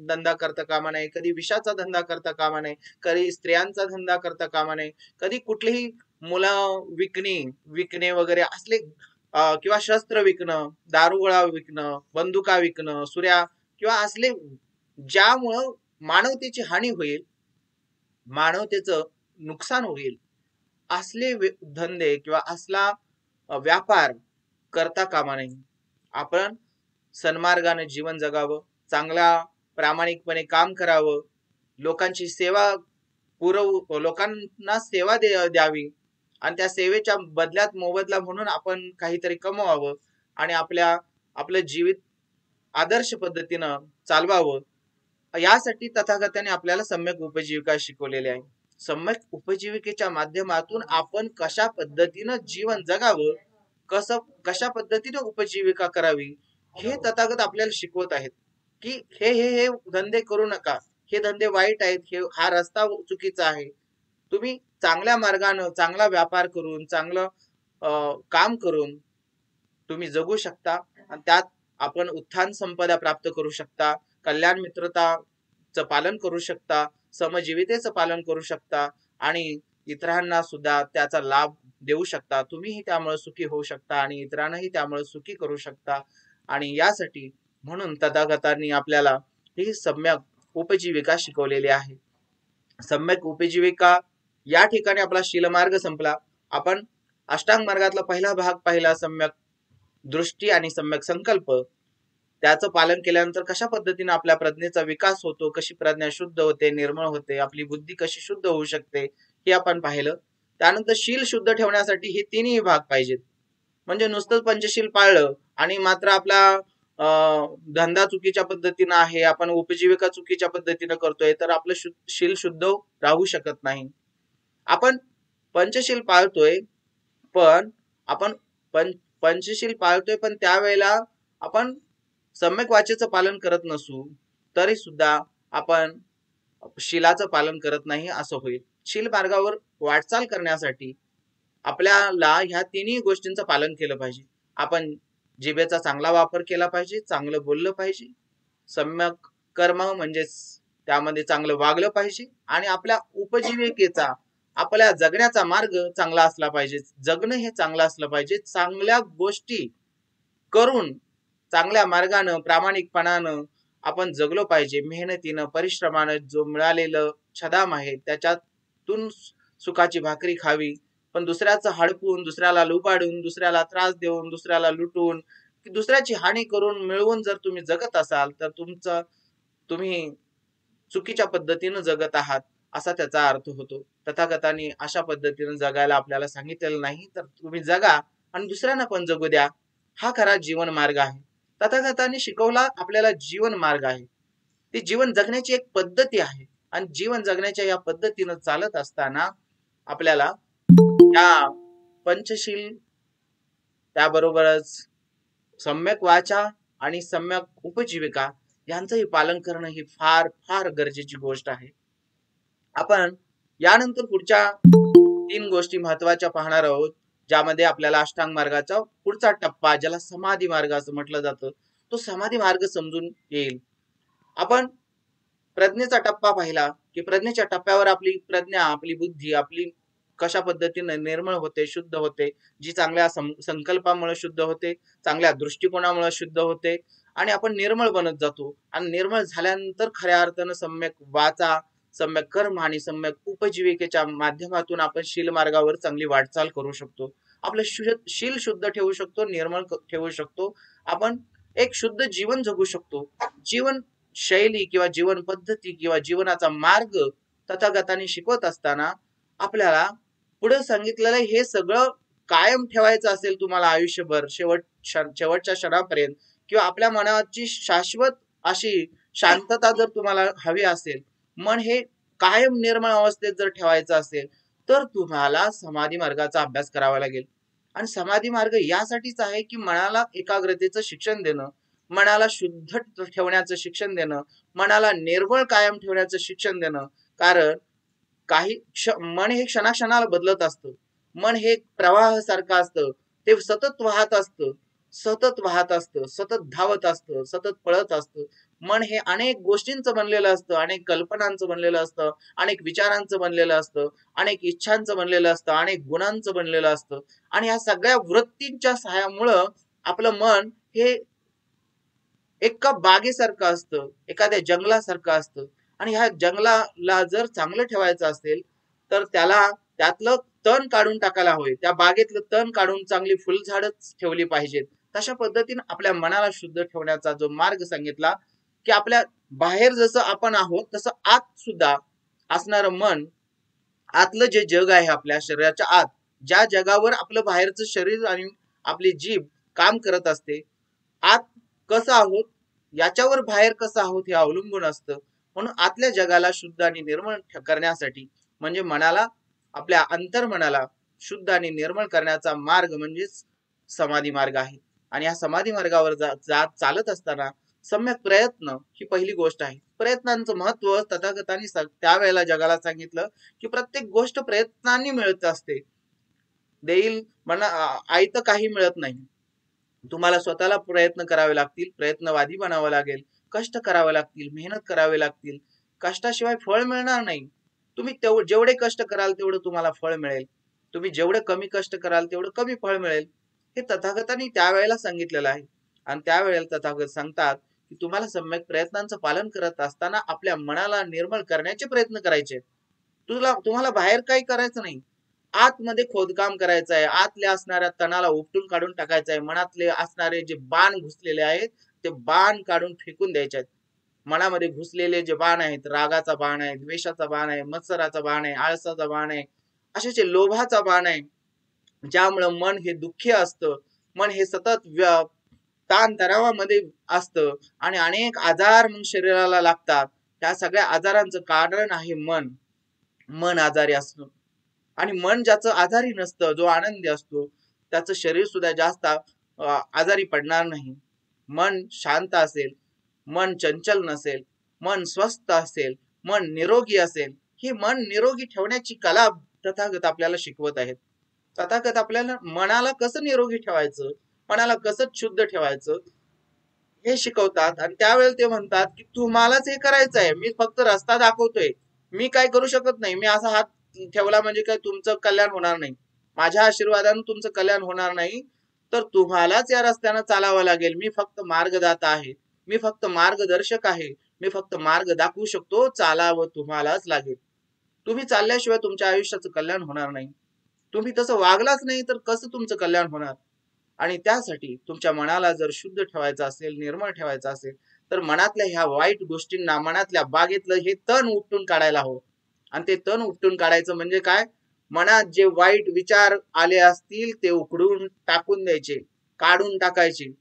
धंदा करता कामा नये, कधी विषाचा धंदा करता कामा नये, कधी स्त्रियांचा धंदा करता कामा नये, कधी कुठलीही मुलं विकणे वगैरे असले किंवा शस्त्र विकणं, दारुगोळा विकणं, बंदुका विकणं, सुऱ्या किंवा असले ज्यामुळं मानवतेची हानी होईल, मानवतेचं नुकसान होईल, असले धंदे किंवा असला व्यापार करता कामा नये. आपण सन्मार्गाने जीवन जगावं, चांगला प्रामाणिकपणे काम करावं, लोकांची सेवा लोकांना सेवा द्यावी आणि त्या सेवेच्या बदल्यात मोबदला म्हणून आपण काहीतरी कमवावं आणि आपलं जीवित आदर्श पद्धतीनं चालवावं. यासाठी तथागताने आपल्याला सम्यक उपजीविका शिकवलेली आहे. सम्यक उपजीविकेच्या माध्यमातून आपण कशा पद्धतीनं जीवन जगावं, कशा पद्धतीने उपजीविका करावी, हे तथागत आपल्याला शिकवत आहेत. की हे धंदे करू नका, हे धंदे वाईट आहेत, हा रस्ता चुकीचा आहे. तुम्ही चांगल्या मार्गानं, चांगला व्यापार करून, चांगलं काम करून तुम्ही जगू शकता आणि त्यात आपण उत्थान संपदा प्राप्त करू शकता, कल्याण मित्रताचं पालन करू शकता, समजीवितेचं पालन करू शकता आणि इतरांना सुद्धा त्याचा लाभ देऊ शकता. तुम्हीही त्यामुळे सुखी होऊ शकता आणि इतरांनाही त्यामुळे सुखी करू शकता. आणि यासाठी म्हणून तथागतांनी आपल्याला ही सम्यक उपजीविका शिकवलेली आहे. सम्यक उपजीविका या ठिकाणी आपला शीलमार्ग संपला. आपण अष्टांग मार्गातला पहिला भाग पाहिला, सम्यक दृष्टी आणि सम्यक संकल्प. त्याचं पालन केल्यानंतर कशा पद्धतीने आपल्या प्रज्ञेचा विकास होतो, कशी प्रज्ञा शुद्ध होते, निर्मळ होते, आपली बुद्धी कशी शुद्ध होऊ शकते, हे आपण पाहिलं. त्यानंतर शील शुद्ध ठेवण्यासाठी हे तिन्ही भाग पाहिजेत. म्हणजे नुसतं पंचशील पाळलं आणि मात्र आपला धंदा चुकीच्या पद्धतीनं आहे, आपण उपजीविका चुकीच्या पद्धतीनं करतोय, तर आपलं शील शुद्ध राहू शकत नाही. आपण पंचशील पाळतोय पण पंचशील पाळतोय पण त्यावेळेला आपण सम्यक वाचेचं पालन करत नसू तरी सुद्धा आपण शीलाचं पालन करत नाही असं होईल. शील मार्गावर वाटचाल करण्यासाठी आपल्याला ह्या तिन्ही गोष्टींचं पालन केलं पाहिजे. आपण जिभेचा चांगला वापर केला पाहिजे, चांगलं बोललं पाहिजे, सम्यक कर्म म्हणजेच त्यामध्ये चांगलं वागलं पाहिजे आणि आपल्या उपजीविकेचा, आपल्या जगण्याचा मार्ग चांगला असला पाहिजे. जगणं हे चांगलं असलं पाहिजे. चांगल्या गोष्टी करून चांगल्या मार्गानं, प्रामाणिकपणानं आपण जगलो पाहिजे. मेहनतीनं, परिश्रमानं जो मिळालेलं छदाम आहे त्याच्यातून सुखाची भाकरी खावी. पण दुसऱ्याचं हडपून, दुसऱ्याला लुबाडून, दुसऱ्याला त्रास देऊन, दुसऱ्याला लुटून, दुसऱ्याची हानी करून मिळवून जर तुम्ही जगत असाल तर तुम्ही चुकीच्या पद्धतीनं जगत आहात असा त्याचा अर्थ होतो. तथागतांनी अशा पद्धतीनं जगायला आपल्याला सांगितलेलं नाही, तर तुम्ही जगा आणि दुसऱ्यांना पण जगू द्या. हा खरा जीवन मार्ग आहे. तथागतांनी शिकवला आपल्याला जीवन मार्ग आहे. ती जीवन जगण्याची एक पद्धती आहे आणि जीवन जगण्याच्या या पद्धतीनं चालत असताना आपल्याला या पंचशील, त्याबरोबरच सम्यक वाचा आणि सम्यक उपजीविका यांचंही पालन करणं ही फार फार गरजेची गोष्ट आहे. आपण यानंतर पुढच्या 3 गोष्टी महत्वाच्या पाहणार आहोत, ज्यामध्ये आपल्याला अष्टांग मार्गाचा पुढचा टप्पा, ज्याला समाधी मार्ग असं म्हटलं जातं, तो समाधी मार्ग समजून येईल. आपण प्रज्ञेचा टप्पा पाहिला की प्रज्ञेच्या टप्प्यावर आपली प्रज्ञा, आपली बुद्धी, आपली कशा पद्धतीने निर्मळ होते, शुद्ध होते, जी चांगल्या संकल्पामुळे शुद्ध होते, चांगल्या दृष्टिकोनामुळे शुद्ध होते आणि आपण निर्मळ बनत जातो. आणि निर्मळ झाल्यानंतर खऱ्या अर्थानं सम्यक वाचा, सम्यक कर्म आणि सम्यक उपजीविकेच्या माध्यमातून आपण शील मार्गावर चांगली वाटचाल करू शकतो. आपलं शील शुद्ध ठेवू शकतो, निर्मळ ठेवू शकतो, आपण एक शुद्ध जीवन जगू शकतो. जीवन शैली किंवा जीवन पद्धती किंवा जीवनाचा मार्ग तथागतांनी शिकवत असताना आपल्याला पुढे सांगितलेलं हे सगळं कायम ठेवायचं असेल तुम्हाला आयुष्यभर, शेवटच्या क्षणापर्यंत, किंवा आपल्या मनाची शाश्वत अशी शांतता जर तुम्हाला हवी असेल, मन हे कायम निर्मळ अवस्थेत जर ठेवायचं असेल, तर तुम्हाला समाधी मार्गाचा अभ्यास करावा लागेल. आणि समाधी मार्ग यासाठीच आहे की मनाला एकाग्रतेचं शिक्षण देणं, मनाला शुद्ध ठेवण्याचं शिक्षण देणं, मनाला निर्मळ कायम ठेवण्याचं शिक्षण देणं. कारण मन हे क्षणाक्षणाला बदलत असतं. मन हे प्रवाह सारखं असतं, ते सतत वाहत असतं, सतत धावत असतं, सतत पळत असतं. मन हे अनेक गोष्टींचं बनलेलं असतं, अनेक कल्पनांचं बनलेलं असतं, अनेक विचारांचं बनलेलं असतं, अनेक इच्छांचं बनलेलं असतं, अनेक गुणांचं बनलेलं असतं. आणि या सगळ्या वृत्तींच्या सहाय्यामुळं आपलं मन हे एका बागेसारखं असतं, एखाद्या जंगलासारखं असतं. आणि ह्या जंगलाला जर चांगलं ठेवायचं असेल तर त्यातलं तण काढून टाकायला हवे, त्या बागेतलं तण काढून चांगली फुलझाडच ठेवली पाहिजेत. तशा पद्धतीने आपल्या मनाला शुद्ध ठेवण्याचा जो मार्ग सांगितला की आपल्या बाहेर जसं आपण आहोत तसं आत सुद्धा असणारं मन, आतलं जे जग आहे आपल्या शरीराच्या आत, ज्या जगावर आपलं बाहेरचं शरीर आणि आपली जीभ काम करत असते, आत कसं आहोत याच्यावर बाहेर कसं आहोत हे अवलंबून असतं. म्हणून आतल्या जगाला शुद्ध आणि निर्मळ करण्यासाठी म्हणजे मनाला, आपल्या अंतर्मनाला शुद्ध आणि निर्मळ करण्याचा मार्ग म्हणजेच समाधी मार्ग आहे. आणि या समाधी मार्गावर जात चालत असताना सम्यक प्रयत्न ही पहिली गोष्ट आहे. प्रयत्नांचं महत्व तथागतांनी त्यावेळेला जगाला सांगितलं की प्रत्येक गोष्ट प्रयत्नांनी मिळत असते. देईल म्हणा आयतं काही मिळत नाही. तुम्हाला स्वतःला प्रयत्न करावे लागतील, प्रयत्नवादी बनावं लागेल, कष्ट करावे लागतील, मेहनत करावे लागतील. कष्टाशिवाय फळ मिळणार नाही. तुम्ही जेवढे कष्ट कराल तेवढं तुम्हाला फळ मिळेल. तुम्ही जेवढे कमी कष्ट कराल तेवढं कमी फळ मिळेल. हे तथागतांनी त्यावेळेला सांगितलेलं आहे. आणि त्यावेळेला तथागत सांगतात की तुम्हाला सम्यक प्रयत्नांचं पालन करत असताना आपल्या मनाला निर्मळ करण्याचे प्रयत्न करायचे. तुम्हाला बाहेर काही करायचं नाही, आतमध्ये खोदकाम करायचं आहे. आतल्या असणाऱ्या तणाला उपटून काढून टाकायचं आहे. मनातले असणारे जे बाण घुसलेले आहेत ते बाण काढून फेकून द्यायचे आहेत. मनामध्ये घुसलेले जे बाण आहेत, रागाचा बाण आहे, द्वेषाचा बाण आहे, मत्सराचा बाण आहे, आळसाचा बाण आहे, अशाचे लोभाचा बाण आहे, ज्यामुळं मन हे दुःखी असतं. मन हे सतत ताण तणावामध्ये असतं आणि अनेक आजार मग शरीराला लागतात. त्या सगळ्या आजारांचं कारण आहे मन. मन आजारी असणं. आणि मन ज्याचं आजारी नसतं, जो आनंदी असतो, त्याचं शरीर सुद्धा जास्त आजारी पडणार नाही. मन शांत असेल, मन चंचल नसेल, मन स्वस्थ असेल, मन निरोगी असेल, ही मन निरोगी ठेवण्याची कला तथागत आपल्याला शिकवत आहेत. तथागत आपल्याला मनाला कसं निरोगी ठेवायचं, मनाला कसं शुद्ध ठेवायचं हे शिकवतात. आणि त्यावेळेला ते म्हणतात की तुम्हालाच हे करायचं आहे, मी फक्त रस्ता दाखवतोय, मी काय करू शकत नाही. मी असा हात ठेवला म्हणजे काय तुमचं कल्याण होणार नाही, माझ्या आशीर्वादाने तुमचं कल्याण होणार नाही, तर तुम्हालाच या रस्त्यानं चालावं लागेल. मी फक्त मार्गदाता आहे, मी फक्त मार्गदर्शक आहे, मी फक्त मार्ग दाखवू शकतो, चालावं तुम्हालाच लागेल. तुम्ही चालल्याशिवाय तुमच्या आयुष्याचं कल्याण होणार नाही. तुम्ही तसं वागलाच नाही तर कसं तुमचं कल्याण होणार. आणि त्यासाठी तुमच्या मनाला जर शुद्ध ठेवायचं असेल, निर्मळ ठेवायचं असेल, तर मनातल्या ह्या वाईट गोष्टींना, मनातल्या बागेतलं हे तण उपटून काढायला हवं. आणि ते तण उपटून काढायचं म्हणजे काय, मनात जे वाईट विचार आले असतील ते उकडून टाकून द्यायचे, काढून टाकायचे.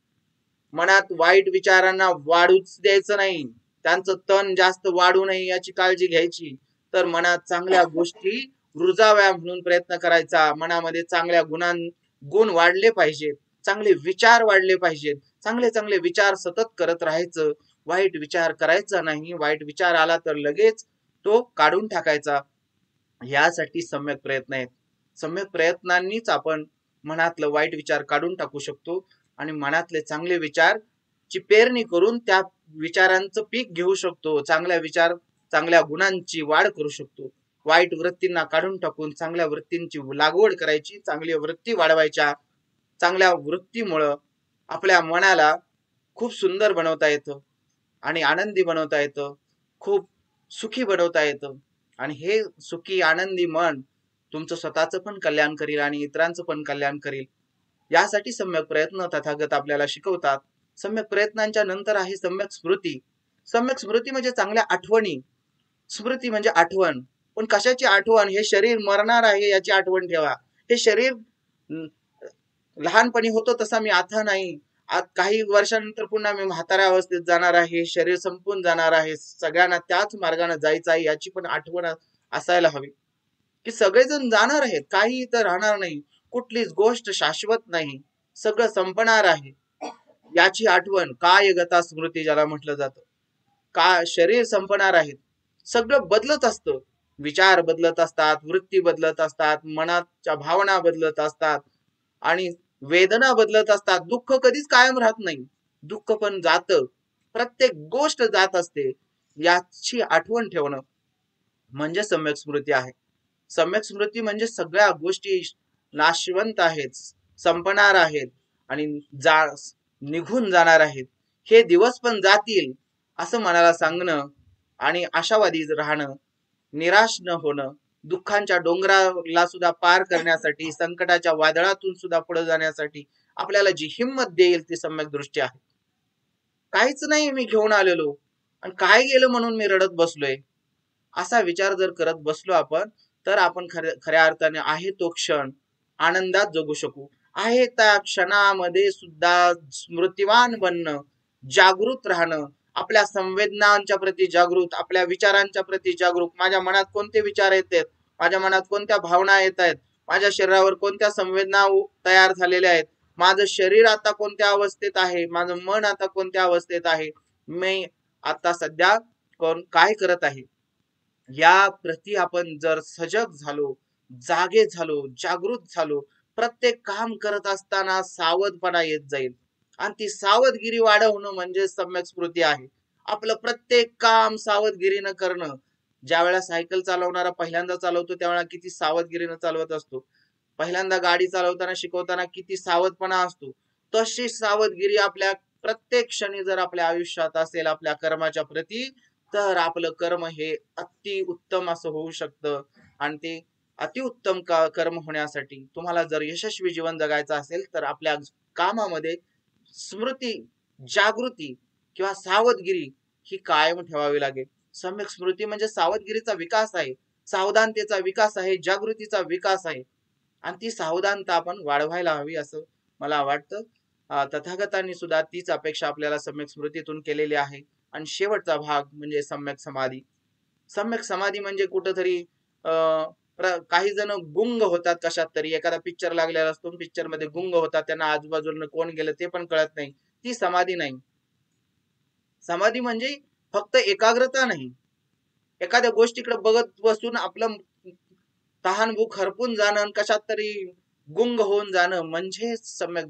मनात वाईट विचारांना वाढूच द्यायचं नाही, त्यांचं तण जास्त वाढू नये याची काळजी घ्यायची. तर मनात चांगल्या गोष्टी रुजाव्या म्हणून प्रयत्न करायचा. मनामध्ये चांगल्या गुण वाढले पाहिजेत, चांगले विचार वाढले पाहिजेत, चांगले चांगले विचार सतत करत राहायचं. वाईट विचार करायचा नाही. वाईट विचार आला तर लगेच तो काढून टाकायचा. यासाठी सम्यक प्रयत्न आहेत. सम्यक प्रयत्नांनीच आपण मनातलं वाईट विचार काढून टाकू शकतो आणि मनातले चांगले विचार ची पेरणी करून त्या विचारांचं पीक घेऊ शकतो. चांगल्या विचार, चांगल्या गुणांची वाढ करू शकतो. वाईट वृत्तींना काढून टाकून चांगल्या वृत्तींची लागवड करायची, चांगल्या वृत्ती वाढवायच्या. चांगल्या वृत्तीमुळं आपल्या मनाला खूप सुंदर बनवता येतं आणि आनंदी बनवता येतं, खूप सुखी बनवता येतं. आणि हे सुखी आनंदी मन तुमचं स्वतःचं पण कल्याण करील आणि इतरांचं पण कल्याण करील. यासाठी सम्यक प्रयत्न तथागत आपल्याला शिकवतात. सम्यक प्रयत्नांच्या नंतर आहे सम्यक स्मृती. सम्यक स्मृती म्हणजे चांगल्या आठवणी. स्मृती म्हणजे आठवण. पण कशाची आठवण, हे शरीर मरणार आहे याची आठवण ठेवा. हे शरीर लहानपणी होतो तसा मी आता नाही, काही वर्षानंतर पुन्हा मी म्हाताऱ्या अवस्थेत जाणार आहे, शरीर संपून जाणार आहे, सगळ्यांना त्याच मार्गाने जायचं आहे याची पण आठवण असायला हवी. की सगळेजण जाणार आहेत, काही इथं राहणार नाही, कुठलीच गोष्ट शाश्वत नाही, सगळं संपणार आहे याची आठवण. कायगता स्मृती ज्याला म्हटलं जातं. शरीर संपणार आहे, सगळं बदलत असतं, विचार बदलत असतात, वृत्ती बदलत असतात, मनाच्या भावना बदलत असतात आणि वेदना बदलत असतात. दुःख कधीच कायम राहत नाही, दुःख पण जातं, प्रत्येक गोष्ट जात असते. याची आठवण ठेवणं म्हणजे सम्यक स्मृती आहे. सम्यक स्मृती म्हणजे सगळ्या गोष्टी नाशवंत आहेत, संपणार आहेत आणि निघून जाणार आहेत, हे दिवस पण जातील असं मनाला सांगणं आणि आशावादी राहणं, निराश न होणं, दुःखांच्या डोंगराला सुद्धा पार करण्यासाठी, संकटाच्या वादळातून सुद्धा पुढे जाण्यासाठी आपल्याला जी हिंमत देईल ती सम्यक दृष्टी आहे. काहीच नाही मी घेऊन आलेलो आणि काय गेलं म्हणून मी रडत बसलोय, असा विचार जर करत बसलो आपण, तर आपण खऱ्या अर्थाने आहे तो क्षण आनंदात जगू शकू. आहे त्या क्षणामध्ये सुद्धा स्मृतिवान बनणं, जागृत राहणं, आपल्या संवेदनांच्या प्रती जागृत, आपल्या विचारांच्या प्रती जागरूक. माझ्या मनात कोणते विचार येतात, माझ्या मनात कोणत्या भावना येत आहेत, माझ्या शरीरावर कोणत्या संवेदना तयार झालेल्या आहेत, माझं शरीर आता कोणत्या अवस्थेत आहे, माझं मन आता कोणत्या अवस्थेत आहे, मी आता सध्या काय करत आहे, या प्रती आपण जर सजग झालो, जागे झालो, जागृत झालो, प्रत्येक काम करत असताना सावधपणा येत जाईल. आणि ती सावधगिरी वाढवणं म्हणजे सम्यक स्मृती आहे. आपलं प्रत्येक काम सावधगिरीनं करणं. ज्या वेळा सायकल चालवणारा पहिल्यांदा चालवतो त्यावेळेला किती सावधगिरीनं चालवत असतो, पहिल्यांदा गाडी चालवताना शिकवताना किती सावधपणा असतो, तशी सावधगिरी आपल्या प्रत्येक क्षणी जर आपल्या आयुष्यात असेल आपल्या कर्माच्या प्रती, तर आपलं कर्म हे अति उत्तम असं होऊ शकतं. आणि ते अतिउत्तम कर्म होण्यासाठी तुम्हाला जर यशस्वी जीवन जगायचं असेल तर आपल्या कामामध्ये स्मृती, जागृती किंवा सावधगिरी ही कायम ठेवावी लागेल. सम्यक स्मृती म्हणजे सावधगिरीचा विकास आहे, सावधानतेचा विकास आहे, जागृतीचा विकास आहे. आणि ती सावधानता आपण वाढवायला हवी असं मला वाटतं. तथागतांनी सुद्धा तीच अपेक्षा आपल्याला सम्यक स्मृतीतून केलेली आहे. आणि शेवटचा भाग म्हणजे सम्यक समाधी. सम्यक समाधी म्हणजे कुठंतरी काही जण गुंग होतात कशात तरी, एखादा पिक्चर लागलेला असतो, पिक्चर मध्ये गुंग होतात, त्यांना आजूबाजूला कोण गेलं ते पण कळत नाही. ती समाधी नाही. समाधी म्हणजे फक्त एकाग्रता नाही, एखाद्या गोष्टीकडे बघत बसून आपलं तहान भूक हरपून जाणं, कशात तरी गुंग होऊन जाणं म्हणजे सम्यक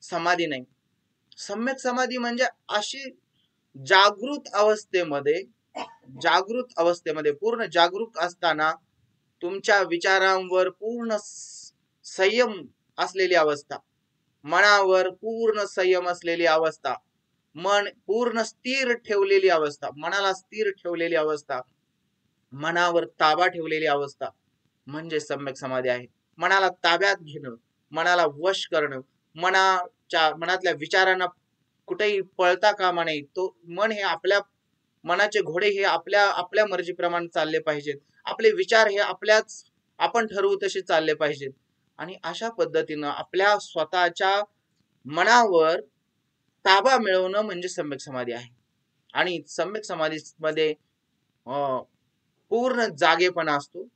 समाधी नाही. सम्यक समाधी म्हणजे अशी जागृत अवस्थेमध्ये पूर्ण जागरूक असताना तुमच्या विचारांवर पूर्ण संयम असलेली अवस्था, मनावर पूर्ण संयम असलेली अवस्था, मन पूर्ण स्थिर ठेवलेली अवस्था, मनाला स्थिर ठेवलेली अवस्था, मनावर ताबा ठेवलेली अवस्था म्हणजे सम्यक समाधी आहे. मनाला ताब्यात घेणं, मनाला वश करणं, मनातल्या विचारांना कुठेही पळता कामा नये. तो मन हे मनाचे घोडे हे आपल्या मर्जीप्रमाणे चालले पाहिजेत. आपले विचार हे आपण ठरवू तसे चालले पाहिजेत. आणि अशा पद्धतीनं आपल्या स्वतःच्या मनावर ताबा मिळवणं म्हणजे सम्यक समाधी आहे. आणि सम्यक समाधीमध्ये पूर्ण जागेपणा असतो,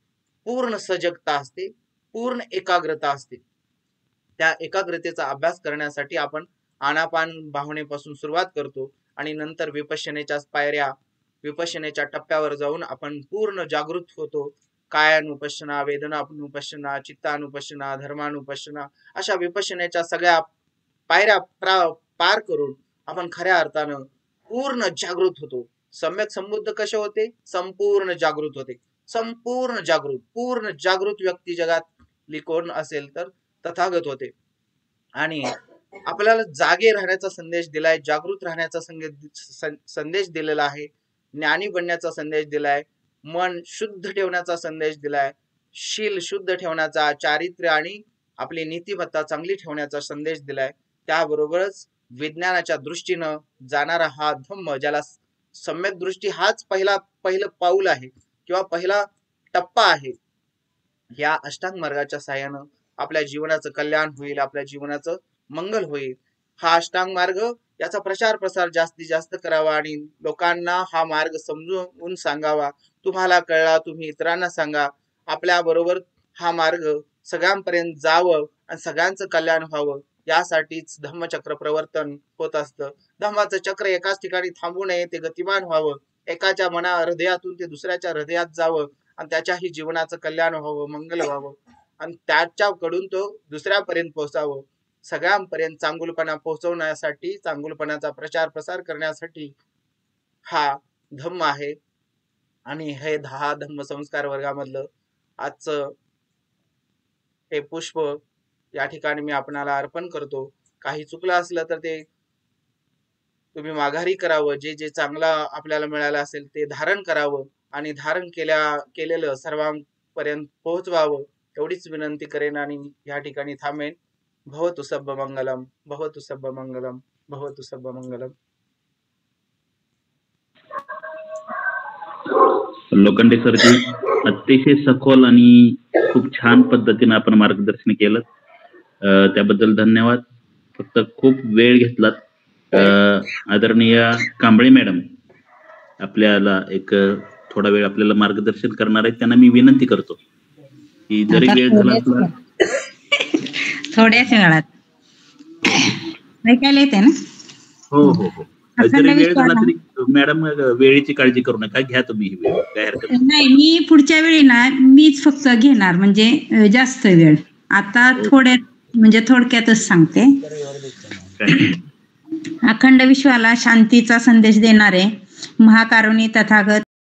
पूर्ण सजगता असते, पूर्ण एकाग्रता असते. त्या एकाग्रतेचा अभ्यास करण्यासाठी आपण आनापान भावनेपासून सुरुवात करतो आणि नंतर विपश्यनेच्या टप्प्यावर जाऊन आपण पूर्ण जागृत होतो. कायानुपश्यना, वेदनानुपश्यना, चित्तानुपश्यना, धर्मानुपश्यना अशा विपश्यनेच्या सगळ्या पायऱ्या पार करून आपण खऱ्या अर्थानं पूर्ण जागृत होतो. सम्यक संबुद्ध कसे होते? संपूर्ण जागृत होते. पूर्ण जागृत व्यक्ती जगातली कोण असेल तर तथागत होते. आणि आपल्याला जागे राहण्याचा संदेश दिलाय, जागृत राहण्याचा संदेश दिलेला आहे, ज्ञानी बनण्याचा संदेश दिलाय, मन शुद्ध ठेवण्याचा संदेश दिलाय, शील शुद्ध ठेवण्याचा, चारित्र्य आणि आपली नीतिमत्ता चांगली ठेवण्याचा संदेश दिलाय. त्याबरोबरच विज्ञानाच्या दृष्टीनं जाणारा हा धम्म, ज्याला सम्यक दृष्टी हाच पहिलं पाऊल आहे किंवा पहिला टप्पा आहे. या अष्टांग मार्गाच्या साहाय्यानं आपल्या जीवनाचं कल्याण होईल, आपल्या जीवनाचं मंगल होईल. हा अष्टांग मार्ग याचा प्रचार प्रसार जास्तीत जास्त करावा आणि लोकांना हा मार्ग समजून सांगावा. तुम्हाला कळला, तुम्ही इतरांना सांगा. आपल्या बरोबर हा मार्ग सगळ्यांपर्यंत जावं आणि सगळ्यांचं कल्याण व्हावं, यासाठीच धम्मचक्र प्रवर्तन होत असतं. धम्माचं चक्र एकाच ठिकाणी थांबू नये, ते गतिमान व्हावं, एकाच्या हृदयातून ते दुसऱ्याच्या हृदयात जावं आणि त्याच्याही जीवनाचं कल्याण व्हावं, मंगल व्हावं आणि त्याच्याकडून तो दुसऱ्यापर्यंत पोहोचावं. सगळ्यांपर्यंत चांगुलपणा पोहोचवण्यासाठी, चांगुलपणाचा प्रचार प्रसार करण्यासाठी हा धम्म आहे. आणि हे 10 धम्म संस्कार वर्गामधलं आजचं हे पुष्प या ठिकाणी मी आपणाला अर्पण करतो. काही चुकलं असलं तर ते तुम्ही माघारी करावं. जे चांगलं आपल्याला मिळालं असेल ते धारण करावं आणि धारण केलेलं सर्वांपर्यंत पोहोचवावं, एवढीच विनंती करेन आणि या ठिकाणी थांबेन. भवतु सब्ब मंगलम, भवतु सब्ब मंगलम, भवतु सब्ब मंगलम. लोखंडे सरजी अतिशय सखोल आणि खूप छान पद्धतीने आपण मार्गदर्शन केलं, त्याबद्दल धन्यवाद. फक्त खूप वेळ घेतलात. आदरणीय कांबळे मॅडम आपल्याला एक थोडा वेळ आपल्याला मार्गदर्शन करणार आहेत त्यांना मी विनंती करतो की जरी आता वेळ झाला असला थोड्याच वेळात ऐकायला येते ना. हो हो हो जरी वेळ झाला तरी मॅडम वेळेची काळजी करू नका, घ्या तुम्ही ही वेळ, काय हरकत नाही. मी पुढच्या वेळी ना मीच फक्त घेणार, म्हणजे जास्त वेळ. आता थोडक्यातच सांगते. अखंड विश्वाला शांतीचा संदेश देणारे महाकारुणी तथागत